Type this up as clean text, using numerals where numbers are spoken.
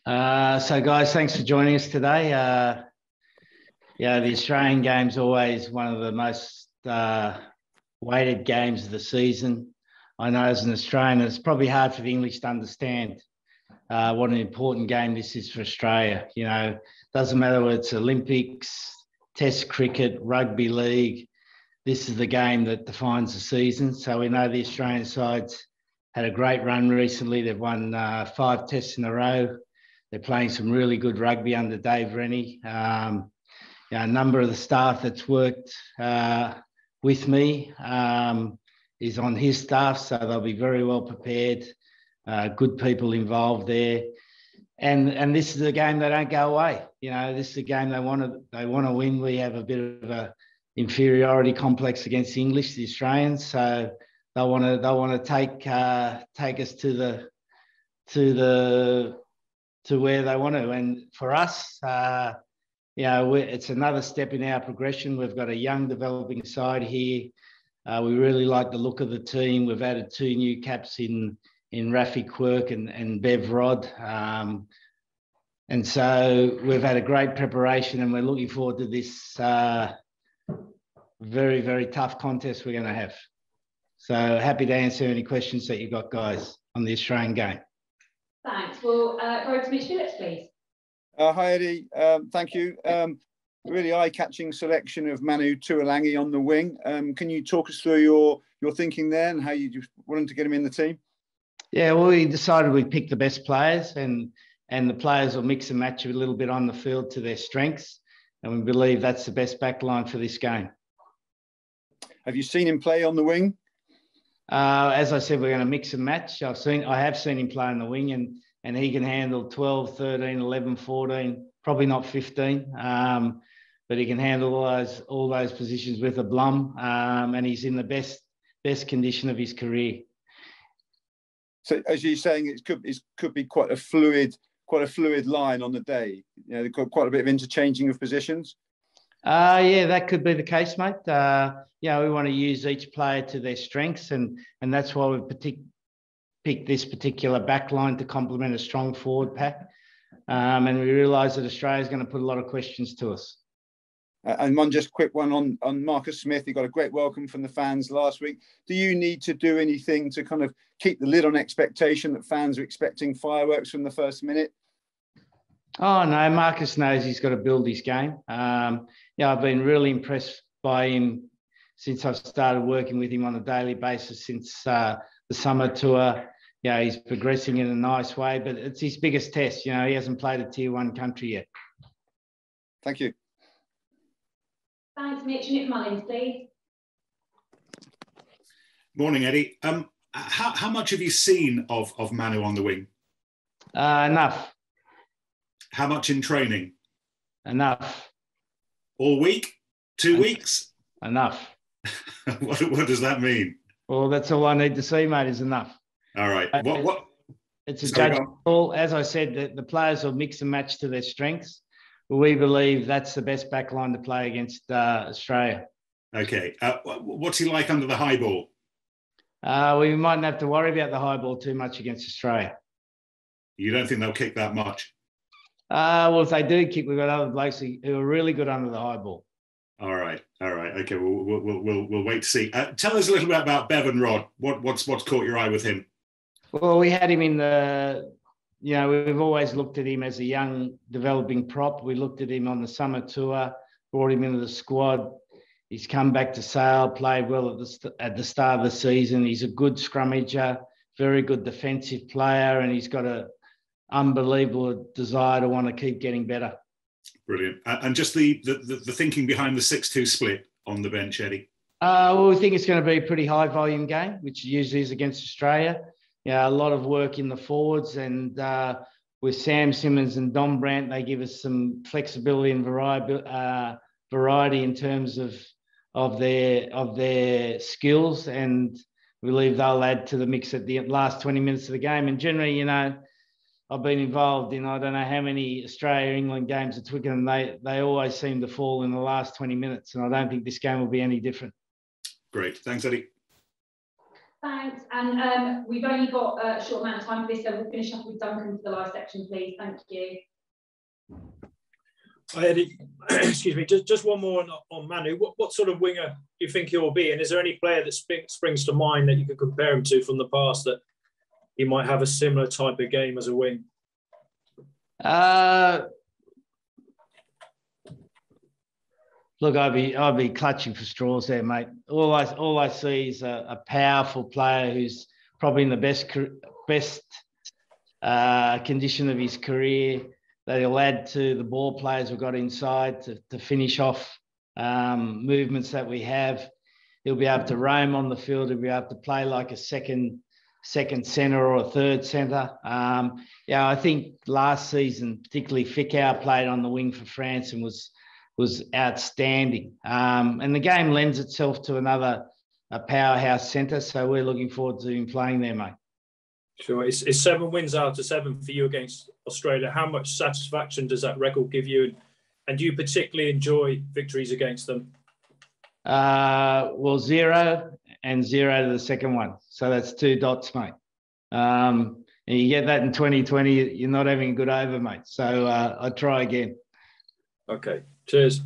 So guys, thanks for joining us today. The Australian game's always one of the most weighted games of the season. I know as an Australian, it's probably hard for the English to understand what an important game this is for Australia. You know, doesn't matter whether it's Olympics, Test cricket, rugby league. This is the game that defines the season. So we know the Australian side's had a great run recently. They've won 5 tests in a row. They're playing some really good rugby under Dave Rennie. A number of the staff that's worked with me is on his staff, so they'll be very well prepared. Good people involved there, and this is a game they don't go away. You know, this is a game they want to win. We have a bit of a inferiority complex against the English, the Australians, so they want to take us to where they want to. And for us, it's another step in our progression. We've got a young developing side here. We really like the look of the team. We've added 2 new caps in Rafi Quirk and Bev Rod. And so we've had a great preparation, and we're looking forward to this very, very tough contest we're going to have. So happy to answer any questions that you've got, guys, on the Australian game. Thanks. Well, go to Mitch Phillips, please. Hi, Eddie. Thank you. Really eye-catching selection of Manu Tuilagi on the wing. Can you talk us through your thinking there and how you just wanted to get him in the team? Yeah, well, we decided we'd pick the best players, and the players will mix and match a little bit on the field to their strengths, and we believe that's the best backline for this game. Have you seen him play on the wing? As I said, we're going to mix and match. I have seen him play on the wing, and he can handle 12, 13, 11, 14, probably not 15, but he can handle all those positions with a blum, and he's in the best condition of his career. So, as you're saying, it could be quite a fluid line on the day. You know, quite a bit of interchanging of positions. Yeah, that could be the case, mate. We want to use each player to their strengths, and that's why we've picked this particular back line to complement a strong forward pack. And we realise that Australia's going to put a lot of questions to us. And one just quick one on Marcus Smith. He got a great welcome from the fans last week. Do you need to do anything to kind of keep the lid on expectation that fans are expecting fireworks from the first minute? Oh, no, Marcus knows he's got to build his game. I've been really impressed by him since I've started working with him on a daily basis since the summer tour. Yeah, he's progressing in a nice way, but it's his biggest test. You know, he hasn't played a Tier 1 country yet. Thank you. Thanks, Mitch. Nick Mullins, please. Morning, Eddie. How much have you seen of Manu on the wing? Enough. How much in training? Enough. All week? 2 weeks? Enough. What does that mean? Well, that's all I need to see, mate, is enough. All right. What? It's a judgment call. As I said, the players will mix and match to their strengths. We believe that's the best backline to play against Australia. Okay. What's he like under the high ball? We mightn't have to worry about the high ball too much against Australia. You don't think they'll kick that much? Well, if they do kick, we've got other blokes who are really good under the high ball. All right. Okay, we'll wait to see. Tell us a little bit about Bev and Rod. What's caught your eye with him? Well, we had him in we've always looked at him as a young developing prop. We looked at him on the summer tour, brought him into the squad. He's come back to Sale, played well at the start of the season. He's a good scrummager, very good defensive player, and he's got an unbelievable desire to want to keep getting better. Brilliant. And just the thinking behind the 6-2 split on the bench, Eddie? Well, we think it's going to be a pretty high volume game, which usually is against Australia. A lot of work in the forwards, and with Sam Simmons and Dom Brandt, they give us some flexibility and variety in terms of their skills, and we believe they'll add to the mix at the last 20 minutes of the game. And generally, I've been involved in I don't know how many Australia-England games at Twickenham. They always seem to fall in the last 20 minutes, and I don't think this game will be any different. Great. Thanks, Eddie. Thanks. And we've only got a short amount of time for this, so we'll finish up with Duncan for the live section, please. Thank you. Hi, Eddie. Excuse me. Just one more on Manu. What sort of winger do you think he'll be? And is there any player that springs to mind that you could compare him to from the past that he might have a similar type of game as a wing? Look, I'd be clutching for straws there, mate. All I see is a powerful player who's probably in the best condition of his career, that he'll add to the ball players we've got inside to finish off movements that we have. He'll be able to roam on the field. He'll be able to play like a second centre or a third centre. Yeah, I think last season, particularly Ficau played on the wing for France and was outstanding. And the game lends itself to a powerhouse centre, so we're looking forward to him playing there, mate. Sure. It's 7 wins out of 7 for you against Australia. How much satisfaction does that record give you? And do you particularly enjoy victories against them? Well, 0 and 0 to the second one. So that's 2 dots, mate. And you get that in 2020, you're not having a good over, mate. So I try again. Okay. Cheers.